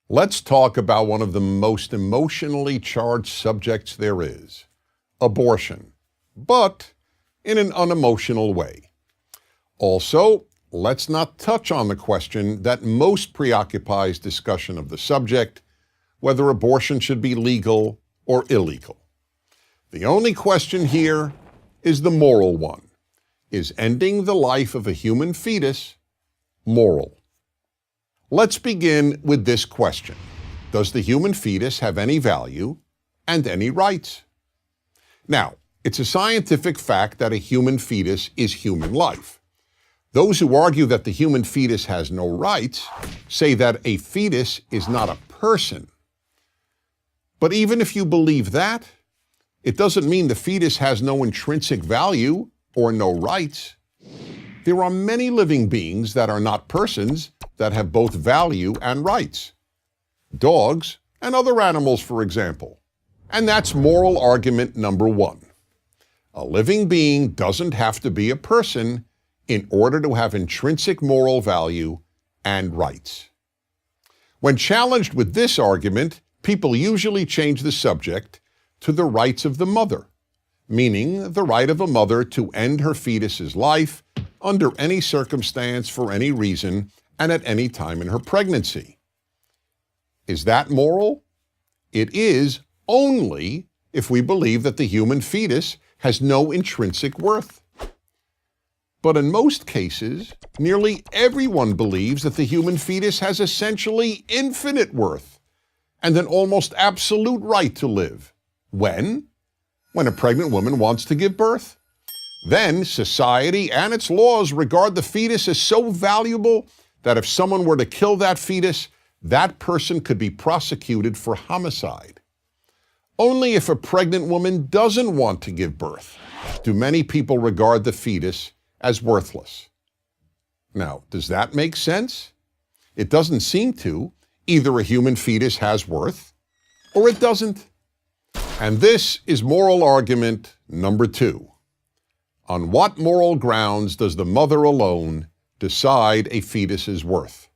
Let's talk about one of the most emotionally charged subjects there is, abortion, but in an unemotional way. Also, let's not touch on the question that most preoccupies discussion of the subject, whether abortion should be legal or illegal. The only question here is the moral one. Is ending the life of a human fetus moral? Let's begin with this question. Does the human fetus have any value and any rights? Now, it's a scientific fact that a human fetus is human life. Those who argue that the human fetus has no rights say that a fetus is not a person. But even if you believe that, it doesn't mean the fetus has no intrinsic value or no rights. There are many living beings that are not persons that have both value and rights. Dogs and other animals, for example. And that's moral argument number one. A living being doesn't have to be a person in order to have intrinsic moral value and rights. When challenged with this argument, people usually change the subject to the rights of the mother, meaning the right of a mother to end her fetus's life under any circumstance, for any reason, and at any time in her pregnancy. Is that moral? It is only if we believe that the human fetus has no intrinsic worth. But in most cases, nearly everyone believes that the human fetus has essentially infinite worth and an almost absolute right to live. When? When a pregnant woman wants to give birth. Then society and its laws regard the fetus as so valuable that if someone were to kill that fetus, that person could be prosecuted for homicide. Only if a pregnant woman doesn't want to give birth do many people regard the fetus as worthless. Now, does that make sense? It doesn't seem to. Either a human fetus has worth or it doesn't. And this is moral argument number two. On what moral grounds does the mother alone decide a fetus's worth?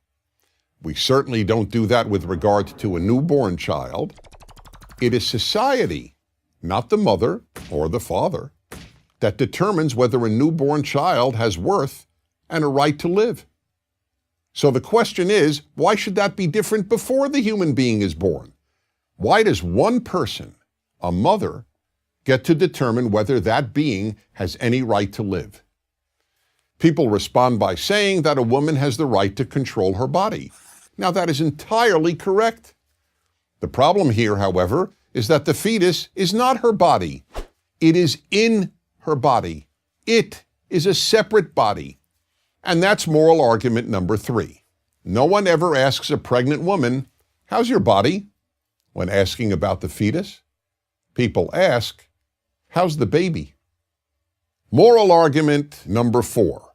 We certainly don't do that with regard to a newborn child. It is society, not the mother or the father, that determines whether a newborn child has worth and a right to live. So the question is, why should that be different before the human being is born? Why does one person, a mother, get to determine whether that being has any right to live? People respond by saying that a woman has the right to control her body. Now, that is entirely correct. The problem here, however, is that the fetus is not her body. It is in her body. It is a separate body. And that's moral argument number three. No one ever asks a pregnant woman, "How's your body?" when asking about the fetus. People ask, "How's the baby?" Moral argument number four.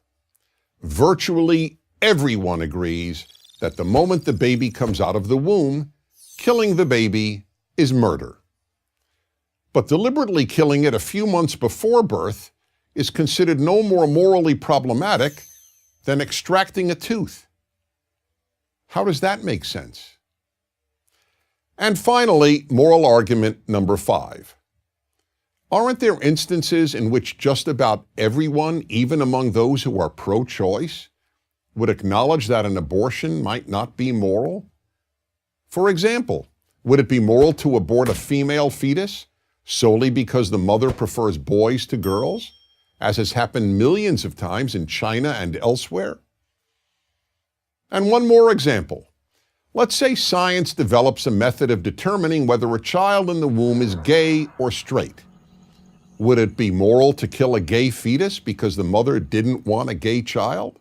Virtually everyone agrees that the moment the baby comes out of the womb, killing the baby is murder. But deliberately killing it a few months before birth is considered no more morally problematic than extracting a tooth. How does that make sense? And finally, moral argument number five. Aren't there instances in which just about everyone, even among those who are pro-choice, would acknowledge that an abortion might not be moral? For example, would it be moral to abort a female fetus solely because the mother prefers boys to girls, as has happened millions of times in China and elsewhere? And one more example. Let's say science develops a method of determining whether a child in the womb is gay or straight. Would it be moral to kill a gay fetus because the mother didn't want a gay child?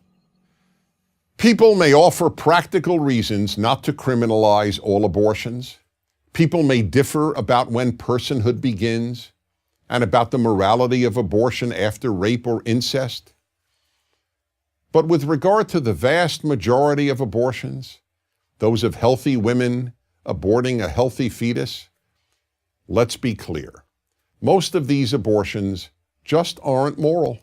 People may offer practical reasons not to criminalize all abortions. People may differ about when personhood begins and about the morality of abortion after rape or incest. But with regard to the vast majority of abortions, those of healthy women aborting a healthy fetus, let's be clear. Most of these abortions just aren't moral.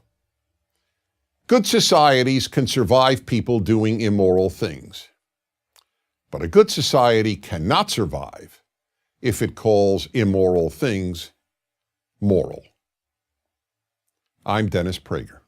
Good societies can survive people doing immoral things. But a good society cannot survive if it calls immoral things moral. I'm Dennis Prager.